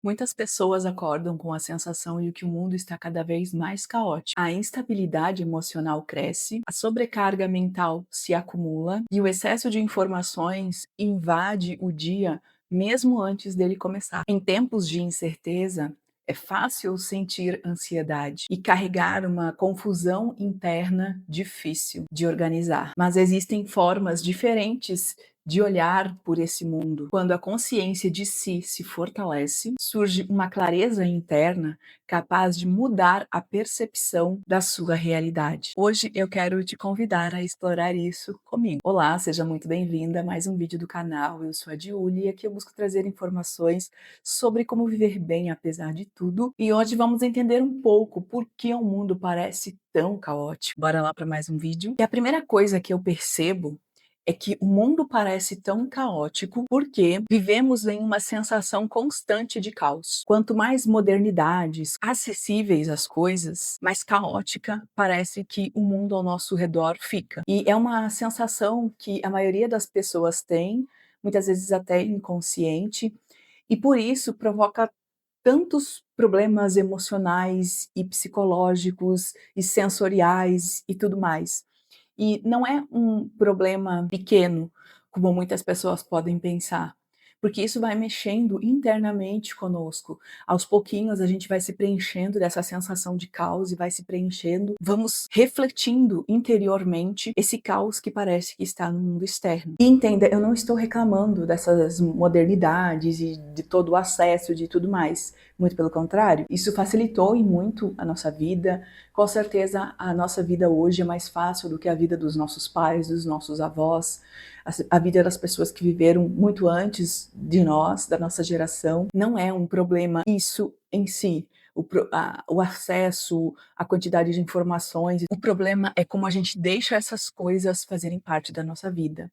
Muitas pessoas acordam com a sensação de que o mundo está cada vez mais caótico. A instabilidade emocional cresce, a sobrecarga mental se acumula e o excesso de informações invade o dia mesmo antes dele começar. Em tempos de incerteza, é fácil sentir ansiedade e carregar uma confusão interna difícil de organizar. Mas existem formas diferentes de olhar por esse mundo. Quando a consciência de si se fortalece, surge uma clareza interna capaz de mudar a percepção da sua realidade. Hoje eu quero te convidar a explorar isso comigo. Olá, seja muito bem-vinda a mais um vídeo do canal. Eu sou a Diuli e aqui eu busco trazer informações sobre como viver bem apesar de tudo. E hoje vamos entender um pouco por que o mundo parece tão caótico. Bora lá para mais um vídeo. E a primeira coisa que eu percebo é que o mundo parece tão caótico porque vivemos em uma sensação constante de caos. Quanto mais modernidades acessíveis às coisas, mais caótica parece que o mundo ao nosso redor fica. E é uma sensação que a maioria das pessoas tem, muitas vezes até inconsciente, e por isso provoca tantos problemas emocionais e psicológicos e sensoriais e tudo mais. E não é um problema pequeno, como muitas pessoas podem pensar, porque isso vai mexendo internamente conosco. Aos pouquinhos a gente vai se preenchendo dessa sensação de caos e vai se preenchendo, vamos refletindo interiormente esse caos que parece que está no mundo externo. E entenda, eu não estou reclamando dessas modernidades e de todo o acesso, de tudo mais. Muito pelo contrário, isso facilitou e muito a nossa vida. Com certeza, a nossa vida hoje é mais fácil do que a vida dos nossos pais, dos nossos avós, a vida das pessoas que viveram muito antes de nós, da nossa geração. Não é um problema isso em si, o acesso, a quantidade de informações. O problema é como a gente deixa essas coisas fazerem parte da nossa vida.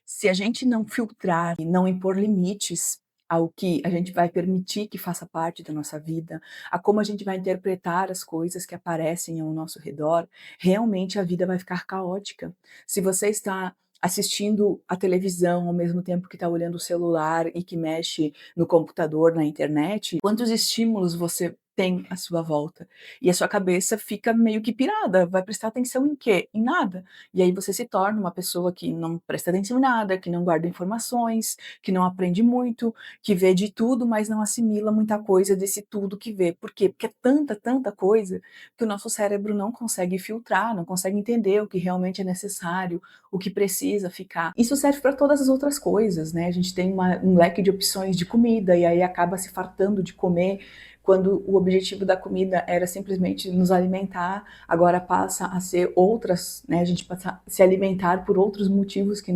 Se a gente não filtrar e não impor limites ao que a gente vai permitir que faça parte da nossa vida, a como a gente vai interpretar as coisas que aparecem ao nosso redor, realmente a vida vai ficar caótica. Se você está assistindo a televisão ao mesmo tempo que está olhando o celular e que mexe no computador, na internet, quantos estímulos você tem à sua volta? E a sua cabeça fica meio que pirada, vai prestar atenção em quê? Em nada. E aí você se torna uma pessoa que não presta atenção em nada, que não guarda informações, que não aprende muito, que vê de tudo, mas não assimila muita coisa desse tudo que vê. Por quê? Porque é tanta, tanta coisa que o nosso cérebro não consegue filtrar, não consegue entender o que realmente é necessário, o que precisa ficar. Isso serve para todas as outras coisas, né? A gente tem um leque de opções de comida e aí acaba se fartando de comer quando o objetivo da comida era simplesmente nos alimentar, agora passa a ser outras, né, a gente passa a se alimentar por outros motivos que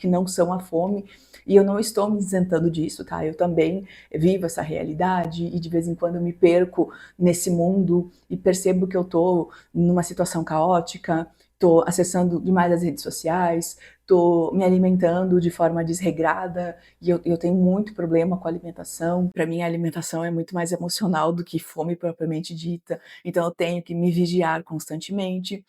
não são a fome, e eu não estou me isentando disso, tá? Eu também vivo essa realidade e de vez em quando eu me perco nesse mundo e percebo que eu tô numa situação caótica, tô acessando demais as redes sociais, tô me alimentando de forma desregrada e eu tenho muito problema com a alimentação. Para mim, a alimentação é muito mais emocional do que fome propriamente dita, então eu tenho que me vigiar constantemente.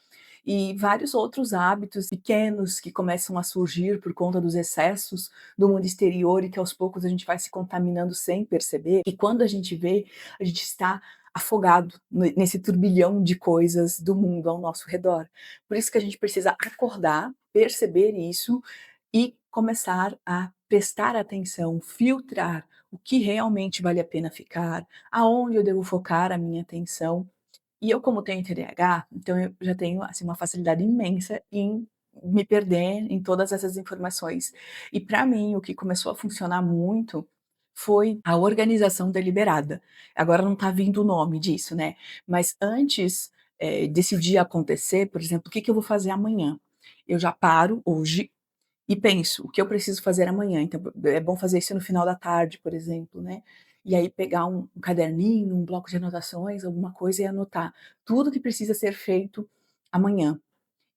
E vários outros hábitos pequenos que começam a surgir por conta dos excessos do mundo exterior e que aos poucos a gente vai se contaminando sem perceber. E quando a gente vê, a gente está afogado nesse turbilhão de coisas do mundo ao nosso redor. Por isso que a gente precisa acordar, perceber isso e começar a prestar atenção, filtrar o que realmente vale a pena ficar, aonde eu devo focar a minha atenção. E eu, como tenho TDAH, então eu já tenho, assim, uma facilidade imensa em me perder em todas essas informações. E para mim, o que começou a funcionar muito foi a organização deliberada. Agora não está vindo o nome disso, né, mas antes, desse dia acontecer, por exemplo, o que que eu vou fazer amanhã? Eu já paro hoje e penso: "O que eu preciso fazer amanhã?". Então, é bom fazer isso no final da tarde, por exemplo, né. E aí pegar um caderninho, um bloco de anotações, alguma coisa e anotar tudo que precisa ser feito amanhã.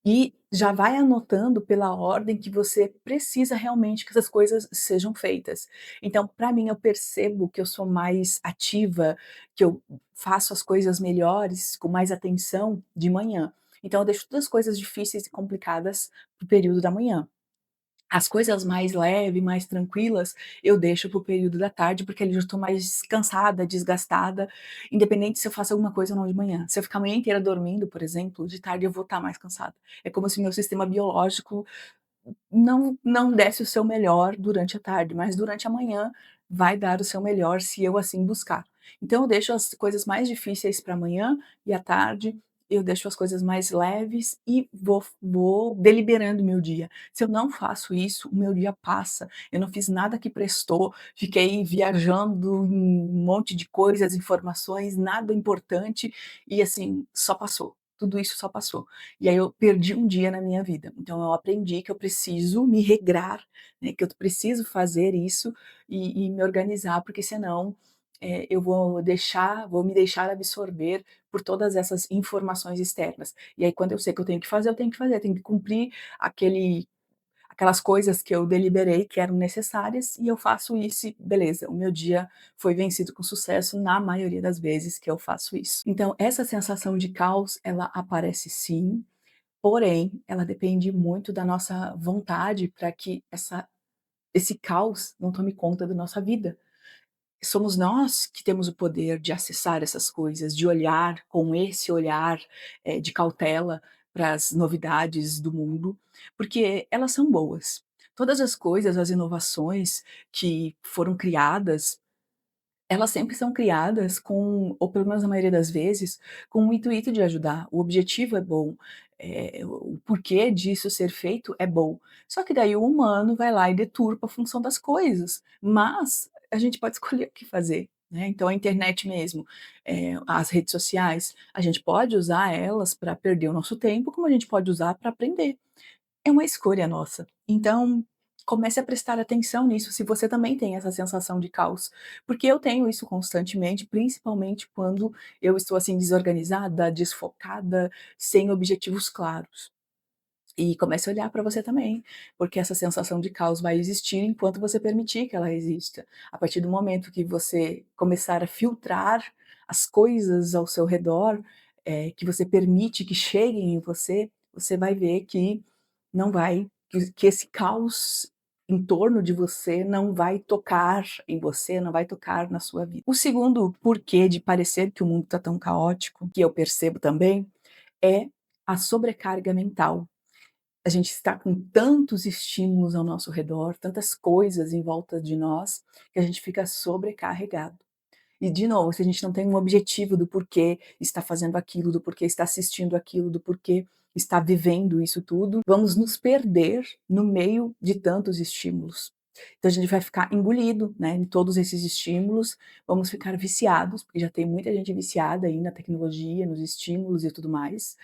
E já vai anotando pela ordem que você precisa realmente que essas coisas sejam feitas. Então, para mim, eu percebo que eu sou mais ativa, que eu faço as coisas melhores, com mais atenção de manhã. Então eu deixo todas as coisas difíceis e complicadas para o período da manhã. As coisas mais leve, mais tranquilas, eu deixo para o período da tarde, porque ali eu já estou mais cansada, desgastada, independente se eu faço alguma coisa ou não de manhã. Se eu ficar a manhã inteira dormindo, por exemplo, de tarde eu vou estar mais cansada. É como se meu sistema biológico não desse o seu melhor durante a tarde, mas durante a manhã vai dar o seu melhor se eu assim buscar. Então eu deixo as coisas mais difíceis para amanhã e à tarde eu deixo as coisas mais leves e vou deliberando o meu dia. Se eu não faço isso, o meu dia passa, eu não fiz nada que prestou, fiquei viajando em um monte de coisas, informações, nada importante e assim, só passou. Tudo isso só passou. E aí eu perdi um dia na minha vida. Então eu aprendi que eu preciso me regrar, né, que eu preciso fazer isso e me organizar, porque senão, eu vou me deixar absorver por todas essas informações externas. E aí quando eu sei que eu tenho que fazer, eu tenho que fazer, eu tenho que cumprir aquele aquelas coisas que eu deliberei que eram necessárias e eu faço isso e beleza, o meu dia foi vencido com sucesso na maioria das vezes que eu faço isso. Então essa sensação de caos, ela aparece sim, porém, ela depende muito da nossa vontade para que esse caos não tome conta da nossa vida. Somos nós que temos o poder de acessar essas coisas, de olhar com esse olhar, de cautela para as novidades do mundo, porque elas são boas. Todas as coisas, as inovações que foram criadas, elas sempre são criadas com ou pelo menos na maioria das vezes, com o intuito de ajudar. O objetivo é bom, o porquê disso ser feito é bom. Só que daí o humano vai lá e deturpa a função das coisas, mas a gente pode escolher o que fazer, né. Então a internet mesmo, as redes sociais, a gente pode usar elas para perder o nosso tempo, como a gente pode usar para aprender. É uma escolha nossa. Então, comece a prestar atenção nisso, se você também tem essa sensação de caos, porque eu tenho isso constantemente, principalmente quando eu estou, assim, desorganizada, desfocada, sem objetivos claros. E comece a olhar para você também, porque essa sensação de caos vai existir enquanto você permitir que ela exista. A partir do momento que você começar a filtrar as coisas ao seu redor, que você permite que cheguem em você, você vai ver que não vai que esse caos em torno de você não vai tocar em você, não vai tocar na sua vida. O segundo porquê de parecer que o mundo está tão caótico, que eu percebo também, é a sobrecarga mental. A gente está com tantos estímulos ao nosso redor, tantas coisas em volta de nós, que a gente fica sobrecarregado. E de novo, se a gente não tem um objetivo do porquê está fazendo aquilo, do porquê está assistindo aquilo, do porquê está vivendo isso tudo, vamos nos perder no meio de tantos estímulos. Então a gente vai ficar engolido, né, em todos esses estímulos, vamos ficar viciados, porque já tem muita gente viciada aí na tecnologia, nos estímulos e tudo mais.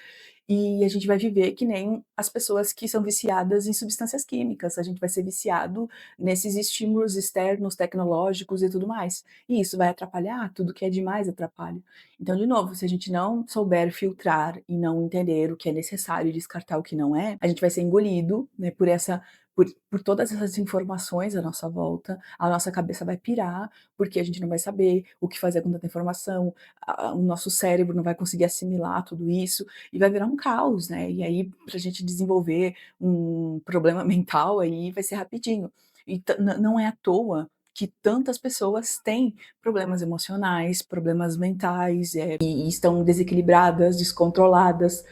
E a gente vai viver que nem as pessoas que são viciadas em substâncias químicas, a gente vai ser viciado nesses estímulos externos, tecnológicos e tudo mais. E isso vai atrapalhar, tudo que é demais atrapalha. Então, de novo, se a gente não souber filtrar e não entender o que é necessário e descartar o que não é, a gente vai ser engolido, né, por todas essas informações à nossa volta, a nossa cabeça vai pirar, porque a gente não vai saber o que fazer com tanta informação, o nosso cérebro não vai conseguir assimilar tudo isso, e vai virar um caos, né, e aí pra gente desenvolver um problema mental aí vai ser rapidinho. E não é à toa que tantas pessoas têm problemas emocionais, problemas mentais, e estão desequilibradas, descontroladas,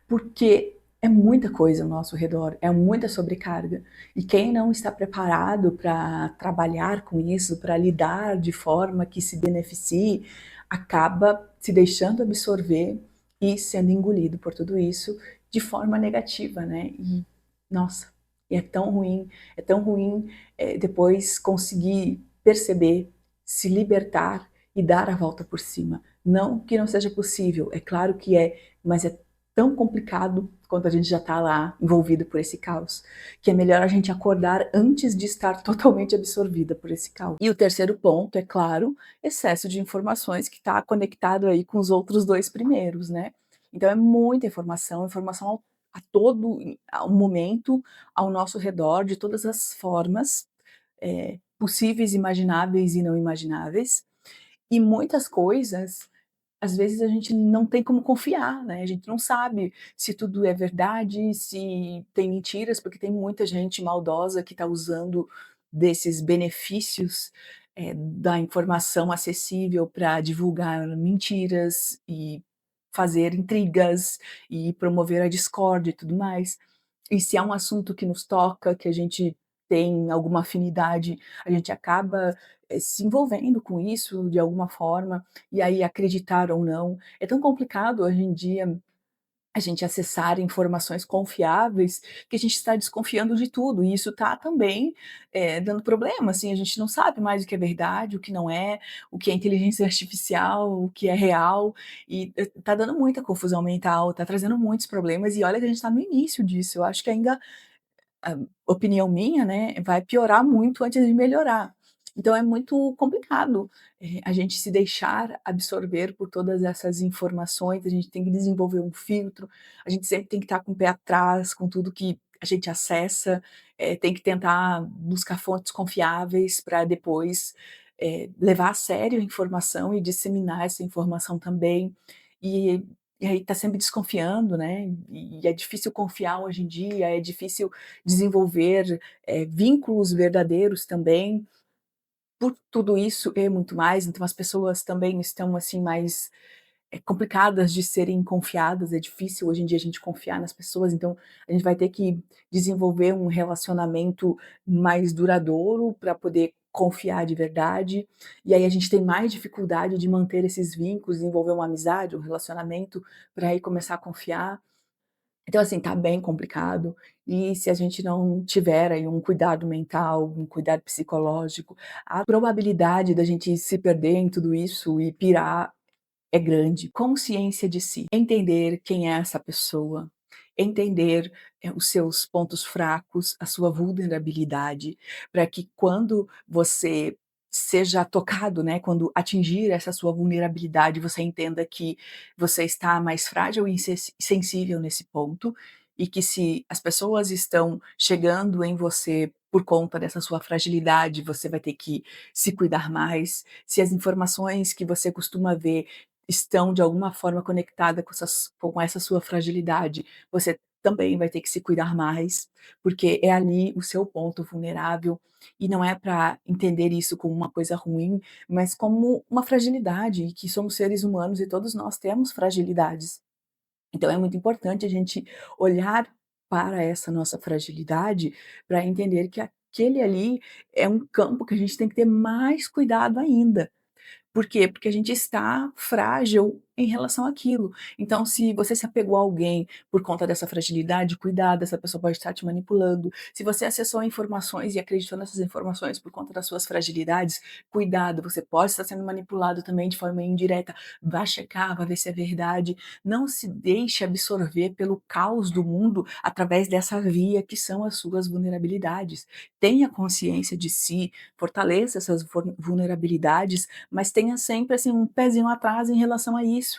porque é muita coisa ao nosso redor, é muita sobrecarga. E quem não está preparado para trabalhar com isso, para lidar de forma que se beneficie, acaba se deixando absorver e sendo engolido por tudo isso de forma negativa, né? E nossa, e é tão ruim depois conseguir perceber, se libertar e dar a volta por cima. Não que não seja possível, é claro que é, mas é tão complicado quando a gente já está lá envolvido por esse caos, que é melhor a gente acordar antes de estar totalmente absorvida por esse caos. E o terceiro ponto, é claro, excesso de informações que está conectado aí com os outros dois primeiros, né? Então é muita informação, informação a todo ao momento, ao nosso redor, de todas as formas, possíveis, imagináveis e não imagináveis, e muitas coisas às vezes a gente não tem como confiar, né, a gente não sabe se tudo é verdade, se tem mentiras, porque tem muita gente maldosa que está usando desses benefícios, da informação acessível para divulgar mentiras e fazer intrigas e promover a discórdia e tudo mais. E se é um assunto que nos toca, que a gente tem alguma afinidade, a gente acaba, se envolvendo com isso de alguma forma, e aí acreditar ou não. É tão complicado hoje em dia a gente acessar informações confiáveis, que a gente está desconfiando de tudo, e isso está também, dando problema, assim, a gente não sabe mais o que é verdade, o que não é, o que é inteligência artificial, o que é real, e tá dando muita confusão mental, tá trazendo muitos problemas, e olha que a gente está no início disso, eu acho que ainda opinião minha, né, vai piorar muito antes de melhorar. Então é muito complicado, a gente se deixar absorver por todas essas informações, a gente tem que desenvolver um filtro, a gente sempre tem que estar com o pé atrás com tudo que a gente acessa, tem que tentar buscar fontes confiáveis para depois, levar a sério a informação e disseminar essa informação também. E e aí tá sempre desconfiando, né, e é difícil confiar hoje em dia, é difícil desenvolver, vínculos verdadeiros também, por tudo isso e muito mais, então as pessoas também estão, assim, mais, complicadas de serem confiadas, é difícil hoje em dia a gente confiar nas pessoas, então a gente vai ter que desenvolver um relacionamento mais duradouro para poder confiar de verdade, e aí a gente tem mais dificuldade de manter esses vínculos, desenvolver uma amizade, um relacionamento, para aí começar a confiar. Então, assim, tá bem complicado, e se a gente não tiver aí um cuidado mental, um cuidado psicológico, a probabilidade da gente se perder em tudo isso e pirar é grande. Consciência de si, entender quem é essa pessoa, entender, os seus pontos fracos, a sua vulnerabilidade, para que quando você seja tocado, né, quando atingir essa sua vulnerabilidade, você entenda que você está mais frágil e sensível nesse ponto, e que se as pessoas estão chegando em você por conta dessa sua fragilidade, você vai ter que se cuidar mais. Se as informações que você costuma ver estão de alguma forma conectada com essa sua fragilidade, você também vai ter que se cuidar mais, porque é ali o seu ponto vulnerável, e não é para entender isso como uma coisa ruim, mas como uma fragilidade, e que somos seres humanos e todos nós temos fragilidades. Então é muito importante a gente olhar para essa nossa fragilidade, para entender que aquele ali é um campo que a gente tem que ter mais cuidado ainda. Por quê? Porque a gente está frágil em relação àquilo. Então, se você se apegou a alguém por conta dessa fragilidade, cuidado, essa pessoa pode estar te manipulando. Se você acessou informações e acreditou nessas informações por conta das suas fragilidades, cuidado, você pode estar sendo manipulado também de forma indireta. Vá checar, vá ver se é verdade. Não se deixe absorver pelo caos do mundo através dessa via que são as suas vulnerabilidades. Tenha consciência de si, fortaleça essas vulnerabilidades, mas tenha sempre, assim, um pezinho atrás em relação a isso.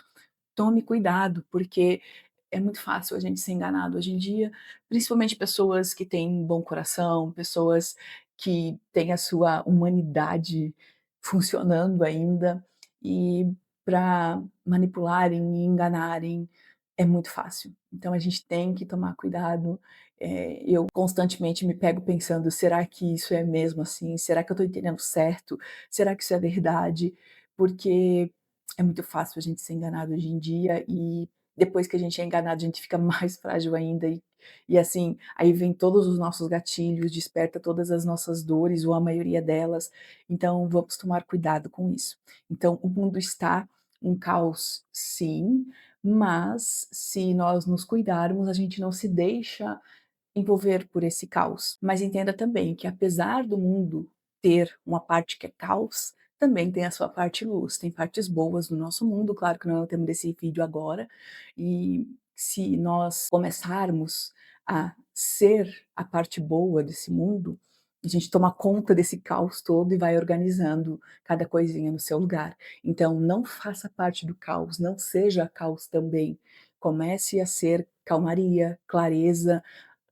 Tome cuidado, porque é muito fácil a gente ser enganado hoje em dia, principalmente pessoas que têm bom coração, pessoas que têm a sua humanidade funcionando ainda, e para manipularem e enganarem é muito fácil. Então a gente tem que tomar cuidado. Eu constantemente me pego pensando: "Será que isso é mesmo assim? Será que eu estou entendendo certo? Será que isso é verdade?" Porque é muito fácil a gente ser enganado hoje em dia, e depois que a gente é enganado, a gente fica mais frágil ainda, e assim, aí vem todos os nossos gatilhos, desperta todas as nossas dores, ou a maioria delas, então vamos tomar cuidado com isso. Então o mundo está um caos, sim, mas se nós nos cuidarmos, a gente não se deixa envolver por esse caos. Mas entenda também que apesar do mundo ter uma parte que é caos, também tem a sua parte luz, tem partes boas no nosso mundo, claro que não é o tema desse vídeo agora, e se nós começarmos a ser a parte boa desse mundo, a gente toma conta desse caos todo e vai organizando cada coisinha no seu lugar. Então não faça parte do caos, não seja caos também. Comece a ser calmaria, clareza.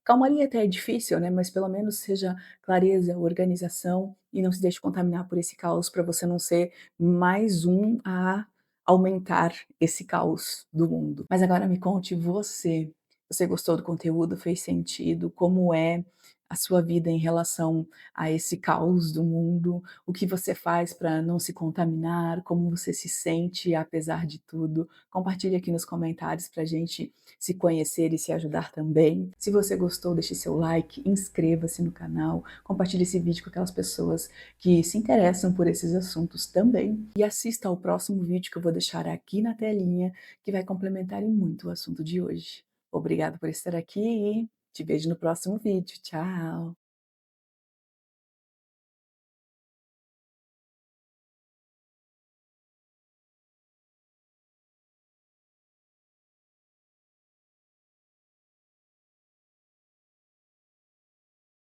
Calmaria até é difícil, né, mas pelo menos seja clareza, organização, e não se deixe contaminar por esse caos para você não ser mais um a aumentar esse caos do mundo. Mas agora me conte você, você gostou do conteúdo? Fez sentido? Como é a sua vida em relação a esse caos do mundo? O que você faz para não se contaminar? Como você se sente apesar de tudo? Compartilhe aqui nos comentários para a gente se conhecer e se ajudar também. Se você gostou, deixe seu like, inscreva-se no canal, compartilhe esse vídeo com aquelas pessoas que se interessam por esses assuntos também. E assista ao próximo vídeo que eu vou deixar aqui na telinha, que vai complementar em muito o assunto de hoje. Obrigada por estar aqui e te vejo no próximo vídeo. Tchau!